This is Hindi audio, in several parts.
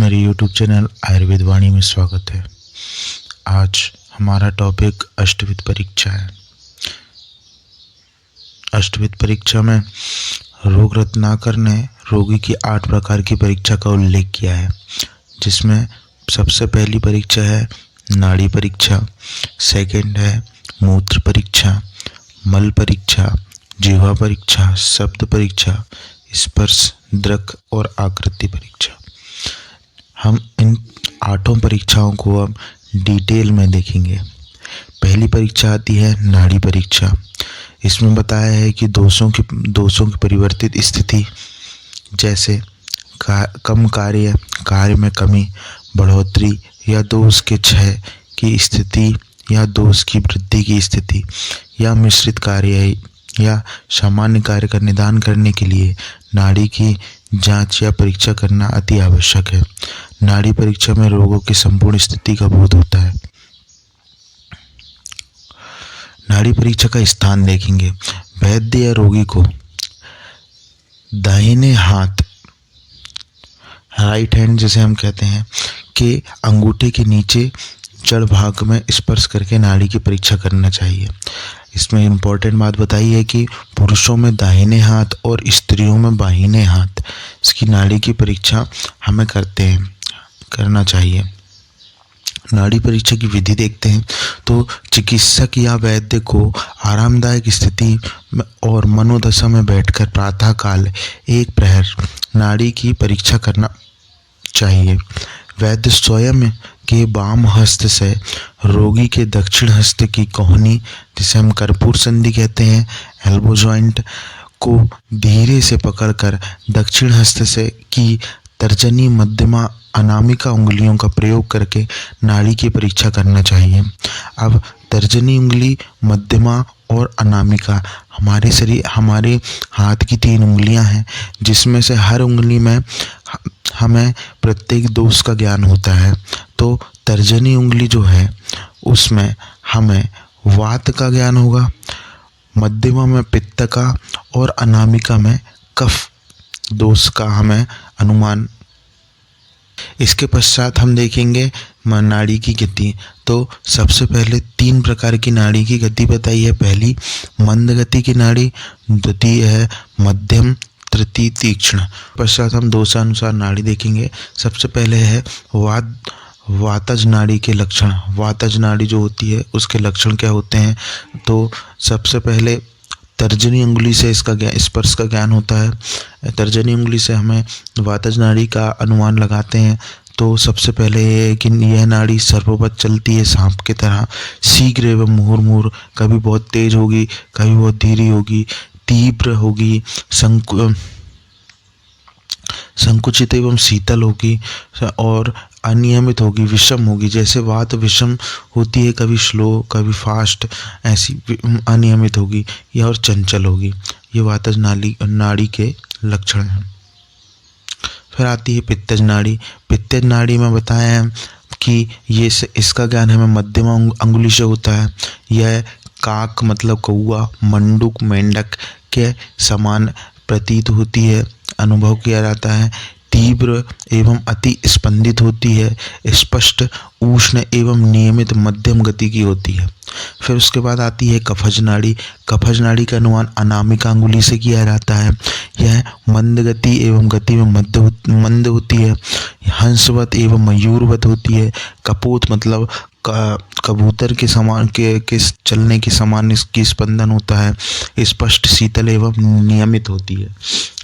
मेरे YouTube चैनल आयुर्वेद वाणी में स्वागत है। आज हमारा टॉपिक अष्टविध परीक्षा है। अष्टविध परीक्षा में रोग रत्नाकर ने रोगी की 8 प्रकार की परीक्षा का उल्लेख किया है, जिसमें सबसे पहली परीक्षा है नाड़ी परीक्षा, सेकंड है मूत्र परीक्षा, मल परीक्षा, जिह्वा परीक्षा, शब्द परीक्षा, स्पर्श, दृक और आकृति परीक्षा। हम इन 8 परीक्षाओं को अब डिटेल में देखेंगे। पहली परीक्षा आती है नाड़ी परीक्षा। इसमें बताया है कि दोषों की परिवर्तित स्थिति, जैसे कम कार्य में कमी, बढ़ोतरी या दोष के क्षय की स्थिति या दोष की वृद्धि की स्थिति या मिश्रित कार्य या सामान्य कार्य का निदान करने के लिए नाड़ी की जांच या परीक्षा करना अति आवश्यक है। नाड़ी परीक्षा में रोगों की संपूर्ण स्थिति का बोध होता है। नाड़ी परीक्षा का स्थान देखेंगे। वैद्य या रोगी को दाहिने हाथ, राइट हैंड जिसे हम कहते हैं, के अंगूठे के नीचे जड़ भाग में स्पर्श करके नाड़ी की परीक्षा करना चाहिए। इसमें इम्पोर्टेंट बात बताई है कि पुरुषों में दाहिने हाथ और स्त्रियों में बाहिने हाथ इसकी नाड़ी की परीक्षा हमें करना चाहिए। नाड़ी परीक्षा की विधि देखते हैं तो चिकित्सक या वैद्य को आरामदायक स्थिति और मनोदशा में बैठकर प्रातः काल 1 प्रहर नाड़ी की परीक्षा करना चाहिए। वैद्य स्वयं के वाम हस्त से रोगी के दक्षिण हस्त की कोहनी, जिसे हम कर्पूर संधि कहते हैं, एल्बो जॉइंट को धीरे से पकड़कर दक्षिण हस्त से की तर्जनी, मध्यमा, अनामिका उंगलियों का प्रयोग करके नाड़ी की परीक्षा करना चाहिए। अब तर्जनी उंगली, मध्यमा और अनामिका हमारे हाथ की 3 उंगलियां हैं, जिसमें से हर उंगली में हमें प्रत्येक दोष का ज्ञान होता है। तो तर्जनी उंगली जो है उसमें हमें वात का ज्ञान होगा, मध्यमा में पित्त का और अनामिका में कफ दोष का हमें अनुमान। इसके पश्चात हम देखेंगे नाड़ी की गति। तो सबसे पहले 3 प्रकार की नाड़ी की गति बताई है। पहली मंद गति की नाड़ी, द्वितीय है मध्यम, तृतीय तीक्ष्ण। पश्चात हम दोषानुसार नाड़ी देखेंगे। सबसे पहले है वातज नाड़ी के लक्षण। वातज नाड़ी जो होती है उसके लक्षण क्या होते हैं? तो सबसे पहले तर्जनी उंगली से इसका स्पर्श का ज्ञान होता है। तर्जनी उंगली से हमें वातज नाड़ी का अनुमान लगाते हैं। तो सबसे पहले ये है कि यह नाड़ी सर्वोपत चलती है सांप की तरह, शीघ्र एवं मुहुर्मुहुर, कभी बहुत तेज होगी, कभी बहुत धीरे होगी, तीव्र होगी, संकुचित एवं शीतल होगी और अनियमित होगी, विषम होगी। जैसे वात विषम होती है, कभी स्लो कभी फास्ट, ऐसी अनियमित होगी या और चंचल होगी। ये वातज नाड़ी के लक्षण हैं। फिर आती है पित्तज नाड़ी। पित्तज नाड़ी में बताया है कि इसका ज्ञान हमें मध्यमा अंगुली से होता है। यह काक मतलब कौआ, मंडूक, मेंढक के समान प्रतीत होती है, अनुभव किया जाता है। तीव्र एवं अति स्पंदित होती है, स्पष्ट, उष्ण एवं नियमित मध्यम गति की होती है। फिर उसके बाद आती है कफज नाड़ी। कफज नाड़ी का अनुमान अनामिका अंगुली से किया जाता है। यह मंद गति एवं गति में मंद होती है, हंसवत एवं मयूरवत होती है। कपोत मतलब कबूतर के समान के चलने के समान इसकी स्पंदन होता है, स्पष्ट, शीतल एवं नियमित होती है।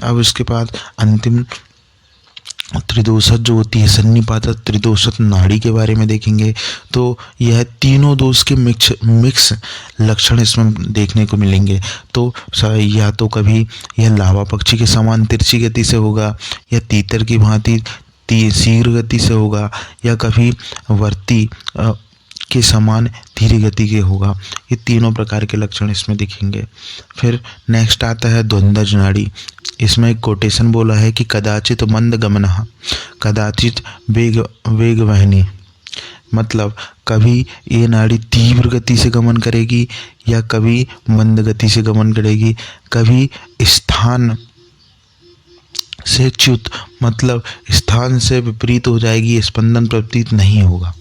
अब इसके बाद अंतिम त्रिदोषत जो होती है, सन्निपात त्रिदोषत नाड़ी के बारे में देखेंगे। तो यह तीनों दोष के मिक्स लक्षण इसमें देखने को मिलेंगे। तो या तो कभी यह लावा पक्षी के समान तिरछी गति से होगा, या तीतर की भांति शीघ्र गति से होगा, या कभी वर्ती के समान धीरे गति के होगा। ये तीनों प्रकार के लक्षण इसमें दिखेंगे। फिर नेक्स्ट आता है द्वंद्वज नाड़ी। इसमें एक कोटेशन बोला है कि कदाचित मंद गमनः, कदाचित वेग वहनी, मतलब कभी ये नाड़ी तीव्र गति से गमन करेगी या कभी मंद गति से गमन करेगी। कभी स्थान से च्युत मतलब स्थान से विपरीत हो जाएगी, स्पंदन प्रतीत नहीं होगा।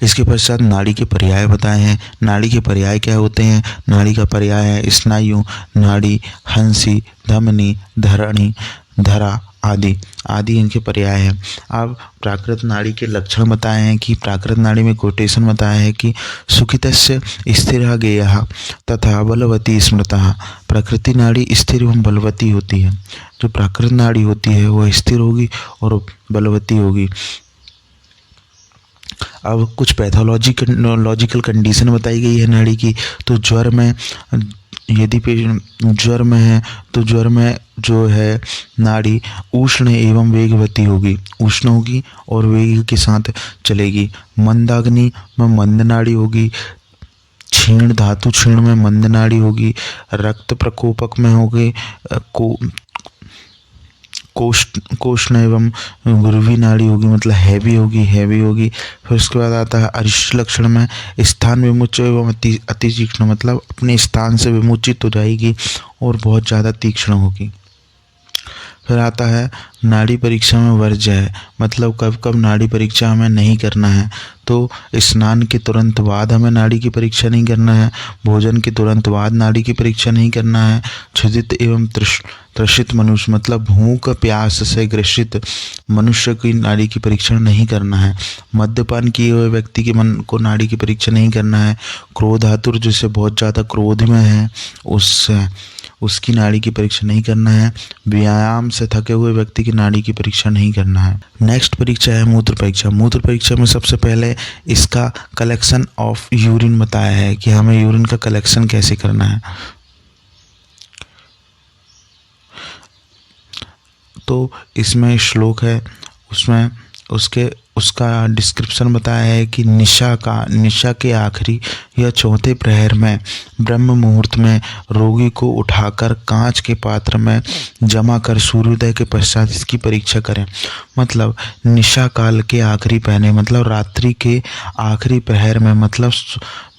इसके पश्चात नाड़ी के पर्याय बताए हैं। नाड़ी के पर्याय क्या होते हैं? नाड़ी का पर्याय है स्नायु, नाड़ी, हंसी, धमनी, धरणी, धरा आदि आदि इनके पर्याय हैं। अब प्राकृत नाड़ी के लक्षण बताए हैं कि प्राकृत नाड़ी में कोटेशन बताया है कि सुखितस्य स्थिरः गेयः तथा बलवती स्मृतः। प्रकृति नाड़ी स्थिर एवं बलवती होती है। जो प्राकृत नाड़ी होती है वह स्थिर होगी और बलवती होगी। अब कुछ पैथोलॉजिकल कंडीशन बताई गई है नाड़ी की। तो ज्वर में यदि पेशेंट ज्वर में है तो ज्वर में जो है नाड़ी उष्ण एवं वेगवती होगी, उष्ण होगी और वेग के साथ चलेगी। मंदाग्नि में मंद नाड़ी होगी, क्षीण धातु क्षीण में मंद नाड़ी होगी, रक्त प्रकोपक में होगी कोष्ण एवं गुरुवी नाड़ी होगी, मतलब हैवी होगी। फिर उसके बाद आता है अरिष्ट लक्षण में स्थान विमुच एवं अति तीक्ष्ण, मतलब अपने स्थान से विमुचित हो जाएगी और बहुत ज़्यादा तीक्ष्ण होगी। फिर आता है नाड़ी परीक्षा में वर्ज्य है, मतलब कब कब नाड़ी परीक्षा हमें नहीं करना है। तो स्नान के तुरंत बाद हमें नाड़ी की परीक्षा नहीं करना है, भोजन के तुरंत बाद नाड़ी की परीक्षा नहीं करना है, क्षुधित एवं त्रसित मनुष्य मतलब भूख प्यास से ग्रसित मनुष्य की नाड़ी की परीक्षा नहीं करना है, मद्यपान किए हुए व्यक्ति के मन को नाड़ी की परीक्षा नहीं करना है, क्रोधातुर जिसे बहुत ज़्यादा क्रोध में है उसकी नाड़ी की परीक्षा नहीं करना है, व्यायाम से थके हुए व्यक्ति की नाड़ी की परीक्षा नहीं करना है। नेक्स्ट परीक्षा है मूत्र परीक्षा। मूत्र परीक्षा में सबसे पहले इसका कलेक्शन ऑफ यूरिन बताया है कि हमें यूरिन का कलेक्शन कैसे करना है। तो इसमें श्लोक है, उसमें उसका डिस्क्रिप्शन बताया है कि निशा के आखिरी या चौथे प्रहर में ब्रह्म मुहूर्त में रोगी को उठाकर कांच के पात्र में जमा कर सूर्योदय के पश्चात इसकी परीक्षा करें। मतलब निशा काल के आखिरी पहर मतलब रात्रि के आखिरी प्रहर में, मतलब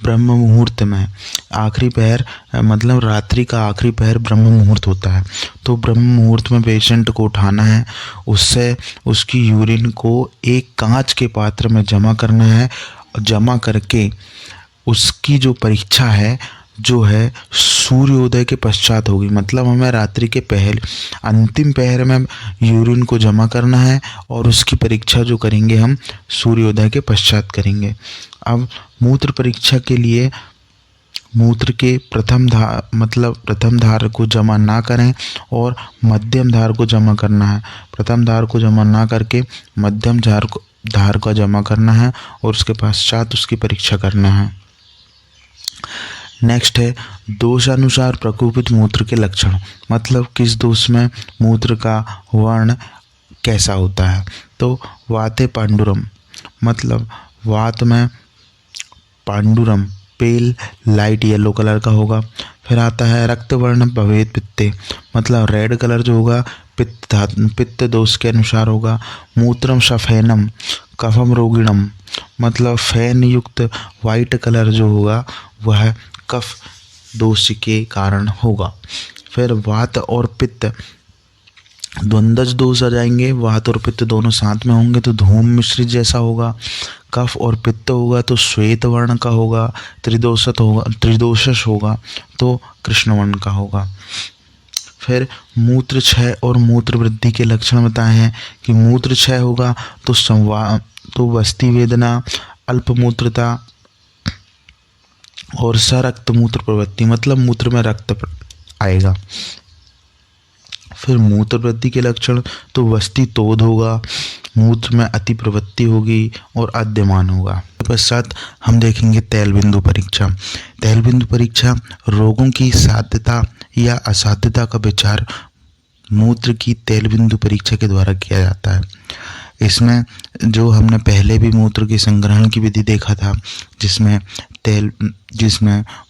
ब्रह्म मुहूर्त में आखिरी पहर मतलब रात्रि का आखिरी पहर ब्रह्म मुहूर्त होता है। तो ब्रह्म मुहूर्त में पेशेंट को उठाना है, उससे उसकी यूरिन को एक कांच के पात्र में जमा करना है। जमा करके उसकी जो परीक्षा है जो है सूर्योदय के पश्चात होगी, मतलब हमें रात्रि के अंतिम पहर में यूरिन को जमा करना है और उसकी परीक्षा जो करेंगे हम सूर्योदय के पश्चात करेंगे। अब मूत्र परीक्षा के लिए मूत्र के प्रथम धार को जमा ना करें और मध्यम धार को जमा करना है। प्रथम धार को जमा ना करके मध्यम धार का जमा करना है और उसके पश्चात उसकी परीक्षा करना है। नेक्स्ट है दोषानुसार प्रकोपित मूत्र के लक्षण, मतलब किस दोष में मूत्र का वर्ण कैसा होता है। तो वाते पांडुरम, मतलब वात में पांडुरम पेल लाइट येलो कलर का होगा। फिर आता है रक्त वर्ण भवेत पित्ते, मतलब रेड कलर जो होगा पित्त दोष के अनुसार होगा। मूत्रम सफेनम कफम रोगिणम, मतलब फैन युक्त वाइट कलर जो होगा वह कफ दोष के कारण होगा। फिर वात और पित्त द्वंद्वज दोष आ जाएंगे, वात और पित्त दोनों साथ में होंगे तो धूम मिश्रित जैसा होगा। कफ और पित्त होगा तो श्वेत वर्ण का होगा। त्रिदोषस होगा तो कृष्ण वर्ण का होगा। फिर मूत्र क्षय और मूत्र वृद्धि के लक्षण बताए हैं कि मूत्र क्षय होगा तो वस्ती वेदना, अल्पमूत्रता और सरक्त मूत्र प्रवृत्ति, मतलब मूत्र में रक्त आएगा। फिर मूत्र वृद्धि के लक्षण तो वस्ती तोद होगा, मूत्र में अति प्रवृत्ति होगी और अद्यमान होगा। पश्चात हम देखेंगे तैल बिंदु परीक्षा। तैल बिंदु परीक्षा रोगों की साध्यता या असाध्यता का विचार मूत्र की तैल बिंदु परीक्षा के द्वारा किया जाता है। इसमें जो हमने पहले भी मूत्र के संग्रहण की विधि देखा था, जिसमें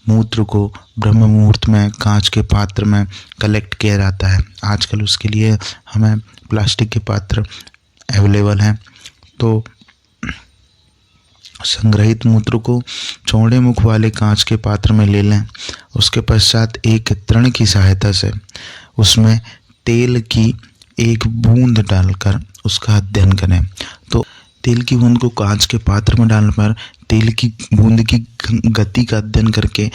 मूत्र को ब्रह्म मुहूर्त में कांच के पात्र में कलेक्ट किया जाता है। आजकल उसके लिए हमें प्लास्टिक के पात्र अवेलेबल हैं। तो संग्रहित मूत्र को चौड़े मुख वाले कांच के पात्र में ले लें। उसके पश्चात एक तृण की सहायता से उसमें तेल की एक बूंद डालकर उसका अध्ययन करें। तो तेल की बूंद को कांच के पात्र में डालने पर तेल की बूंद की गति का अध्ययन करके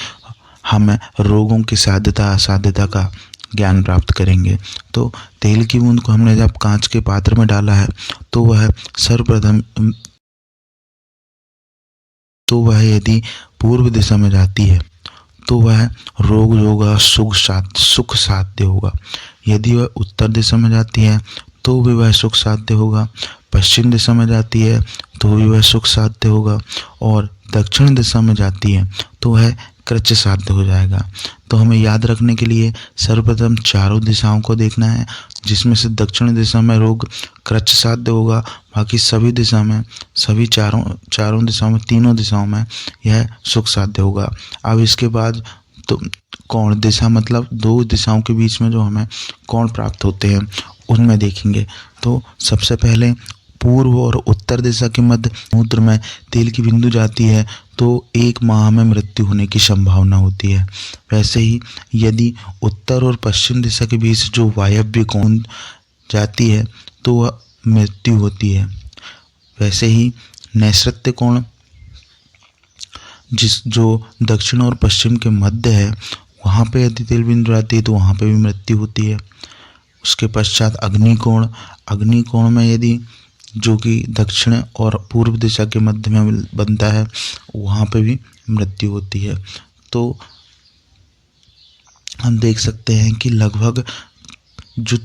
हम रोगों की साध्यता असाध्यता का ज्ञान प्राप्त करेंगे। तो तेल की बूंद को हमने जब कांच के पात्र में डाला है तो वह यदि पूर्व दिशा में जाती है तो वह रोग होगा, सुख साध्य होगा। यदि वह उत्तर दिशा में जाती है तो भी वह सुख साध्य होगा, पश्चिम दिशा में जाती है तो भी वह सुख साध्य होगा, और दक्षिण दिशा में जाती है तो वह कृच्छ साध्य हो जाएगा। तो हमें याद रखने के लिए सर्वप्रथम चारों दिशाओं को देखना है, जिसमें से दक्षिण दिशा में रोग कृच्छ साध्य होगा, बाकी सभी दिशा में, सभी चारों दिशाओं में, तीनों दिशाओं में यह सुख साध्य होगा। अब इसके बाद तो कोण दिशा, मतलब दो दिशाओं के बीच में जो हमें कोण प्राप्त होते हैं उनमें देखेंगे। तो सबसे पहले पूर्व और उत्तर दिशा के मध्य मूत्र में तेल की बिंदु जाती है तो 1 माह में मृत्यु होने की संभावना होती है। वैसे ही यदि उत्तर और पश्चिम दिशा के बीच जो वायव्य कोण जाती है तो वह मृत्यु होती है। वैसे ही नैऋत्य कोण जो दक्षिण और पश्चिम के मध्य है, वहाँ पे यदि तेल बिंदु जाती है तो वहाँ पे भी मृत्यु होती है। उसके पश्चात अग्निकोण में यदि जो कि दक्षिण और पूर्व दिशा के मध्य में बनता है, वहाँ पे भी मृत्यु होती है। तो हम देख सकते हैं कि लगभग जो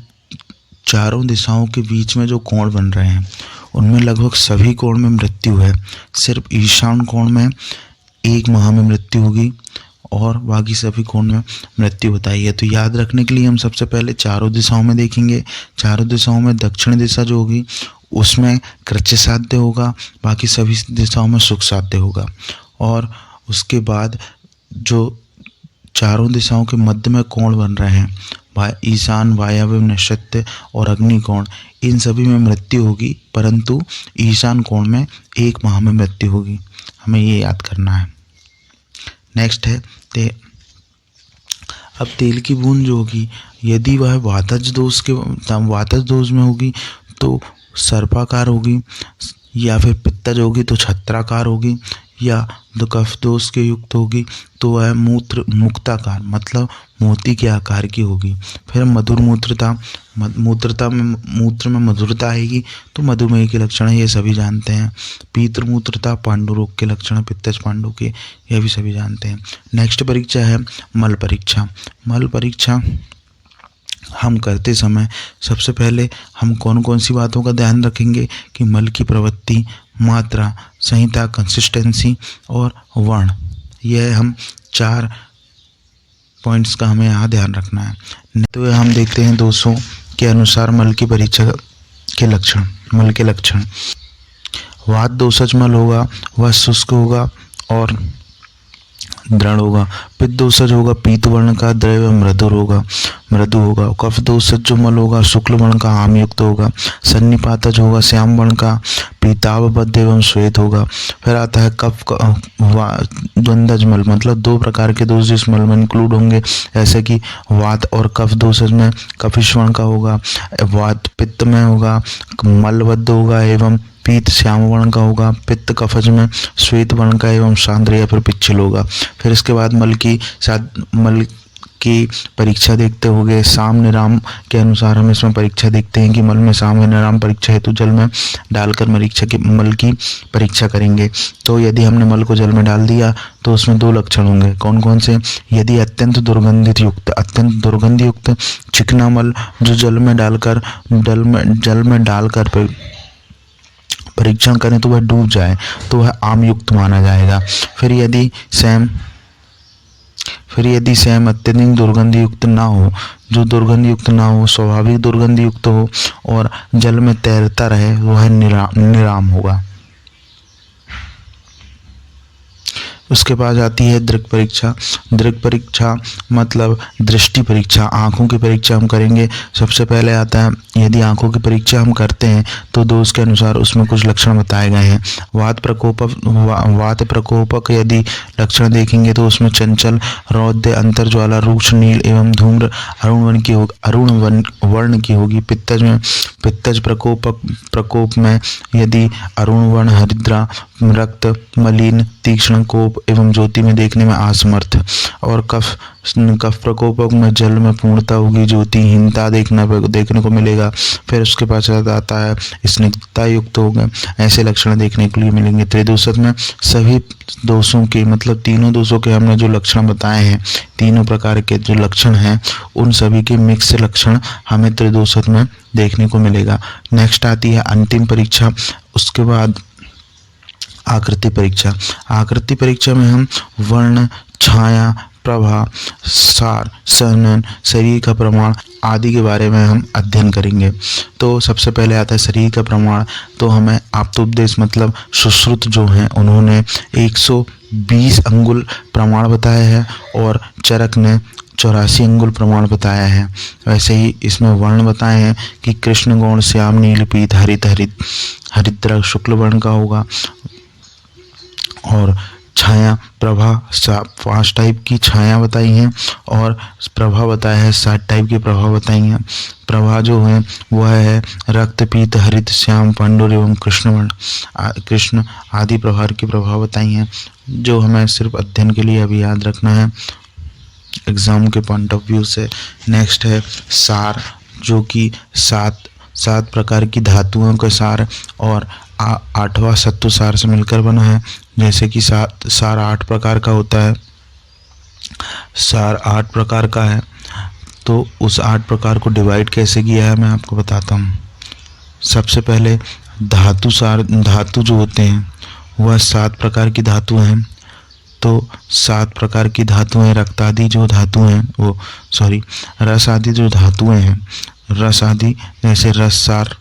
चारों दिशाओं के बीच में जो कोण बन रहे हैं उनमें लगभग सभी कोण में मृत्यु है। सिर्फ ईशान कोण में 1 माह में मृत्यु होगी और बाकी सभी कोण में मृत्यु बताई है। तो याद रखने के लिए हम सबसे पहले चारों दिशाओं में देखेंगे। चारों दिशाओं में दक्षिण दिशा जो होगी उसमें कृच्छ साध्य होगा, बाकी सभी दिशाओं में सुख साध्य होगा। और उसके बाद जो चारों दिशाओं के मध्य में कोण बन रहे हैं, ईशान, वायव्य, नैऋत्य और अग्निकोण, इन सभी में मृत्यु होगी, परंतु ईशान कोण में 1 माह में मृत्यु होगी। हमें ये याद करना है। नेक्स्ट है अब तेल की बूंद जो होगी, यदि वह वातज दोष में होगी तो सर्पाकार होगी, या फिर पित्तज होगी तो छत्राकार होगी, या तो कफ दोष के युक्त होगी तो वह मुक्ताकार मतलब मोती के आकार की होगी। फिर मूत्र में मधुरता आएगी तो मधुमेह के लक्षण है, ये सभी जानते हैं। पीत्र मूत्रता पांडु रोग के लक्षण, पित्तज पांडु के, यह भी सभी जानते हैं। नेक्स्ट परीक्षा है मल परीक्षा। मल परीक्षा हम करते समय सबसे पहले हम कौन कौन सी बातों का ध्यान रखेंगे कि मल की प्रवृत्ति, मात्रा, संहिता, कंसिस्टेंसी और वर्ण, यह हम 4 पॉइंट्स का हमें यहाँ ध्यान रखना है। तो हम देखते हैं दोषों के अनुसार मल की परीक्षा के लक्षण। मल के लक्षण, वात दोषज मल होगा वह शुष्क होगा और दृढ़ होगा। पित्त दोषज होगा पीत वर्ण का, द्रव्य मृदु होगा। कफ दोषज जो मल होगा शुक्ल वर्ण का, आम युक्त होगा। सन्निपातज होगा श्याम वर्ण का, पीताभबद्ध एवं श्वेत होगा। फिर आता है कफ द्वंद्वज मल, मतलब 2 प्रकार के दोष जिस मल में इंक्लूड होंगे, ऐसे कि वात और कफ दोषज में कफिश वर्ण का होगा, वात पित्त में होगा मलबद्ध होगा एवं पीत श्याम वर्ण का होगा, पित्त कफज में श्वेत वर्ण का एवं सांद्र या फिर पिच्छल होगा। फिर इसके बाद मल की परीक्षा देखते होंगे। साम निराम के अनुसार हम इसमें परीक्षा देखते हैं कि मल में साम या निराम परीक्षा हेतु जल में डालकर मल की परीक्षा करेंगे। तो यदि हमने मल को जल में डाल दिया तो उसमें 2 लक्षण होंगे। कौन कौन से? यदि अत्यंत दुर्गंध युक्त चिकना मल जो जल में डालकर परीक्षण करें तो वह डूब जाए तो वह आम युक्त माना जाएगा। फिर यदि सैम अत्यधिक दुर्गंध युक्त ना हो, जो दुर्गंध युक्त ना हो, स्वाभाविक दुर्गंध युक्त हो और जल में तैरता रहे, वह निराम होगा। उसके बाद आती है दृक् परीक्षा। दृक् परीक्षा मतलब दृष्टि परीक्षा, आँखों की परीक्षा हम करेंगे। सबसे पहले आता है, यदि आँखों की परीक्षा हम करते हैं तो दोष के अनुसार उसमें कुछ लक्षण बताए गए हैं। वात प्रकोपक यदि लक्षण देखेंगे तो उसमें चंचल, रौद्र, अंतर्ज्वाला, रूक्ष, नील एवं धूम्र अरुण वर्ण की होगी। पित्तज प्रकोप में यदि अरुण वर्ण, हरिद्रा, रक्त, मलिन, तीक्ष्ण, कोप एवं ज्योति में देखने में असमर्थ। और कफ प्रकोपक में जल में पूर्णता होगी, ज्योतिहीनता देखने को मिलेगा। फिर उसके पश्चात आता है स्निग्धता युक्त होगा, ऐसे लक्षण देखने के लिए मिलेंगे। त्रिदोषक में सभी दोषों के मतलब तीनों दोषों के हमने जो लक्षण बताए हैं, तीनों प्रकार के जो लक्षण हैं उन सभी के मिक्स लक्षण हमें त्रिदोषक में देखने को मिलेगा। नेक्स्ट आती है अंतिम परीक्षा। उसके बाद आकृति परीक्षा। आकृति परीक्षा में हम वर्ण, छाया, प्रभा, सार, सहनन, शरीर का प्रमाण आदि के बारे में हम अध्ययन करेंगे। तो सबसे पहले आता है शरीर का प्रमाण। तो हमें आप्तोपदेश मतलब सुश्रुत जो हैं उन्होंने 120 अंगुल प्रमाण बताया है और चरक ने 84 अंगुल प्रमाण बताया है। वैसे ही इसमें वर्ण बताए हैं कि कृष्ण, गौण, श्याम, नील, पीत, हरिद्र शुक्ल वर्ण का होगा। और छाया, प्रभा 5 टाइप की छाया बताई हैं और प्रभा बताया है 7 टाइप की प्रभा बताई हैं। प्रभा जो है वह है रक्त, पीत, हरित, श्याम, पांडुर एवं कृष्ण आदि प्रभार की प्रभा बताई हैं, जो हमें सिर्फ अध्ययन के लिए अभी याद रखना है एग्जाम के पॉइंट ऑफ व्यू से। नेक्स्ट है सार, जो कि 7 प्रकार की धातुओं का सार और 8वां सत्व सार से मिलकर बना है। जैसे कि सार 8 प्रकार का होता है, सार 8 प्रकार का है। तो उस 8 प्रकार को डिवाइड कैसे किया है मैं आपको बताता हूँ। सबसे पहले धातु जो होते हैं वह 7 प्रकार की धातु हैं। तो 7 प्रकार की धातुएं, रक्त आदि जो धातु हैं रस आदि जो धातुएं हैं, रस आदि जैसे रस सार,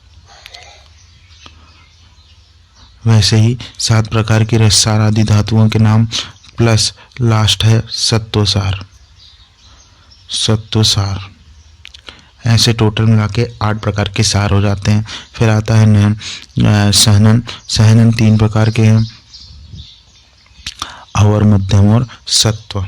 वैसे ही 7 प्रकार की रस सार आदि धातुओं के नाम प्लस लास्ट है सत्व सार। ऐसे टोटल मिला के 8 प्रकार के सार हो जाते हैं। फिर आता है सहनन 3 प्रकार के हैं, अवर, मध्यम और सत्व।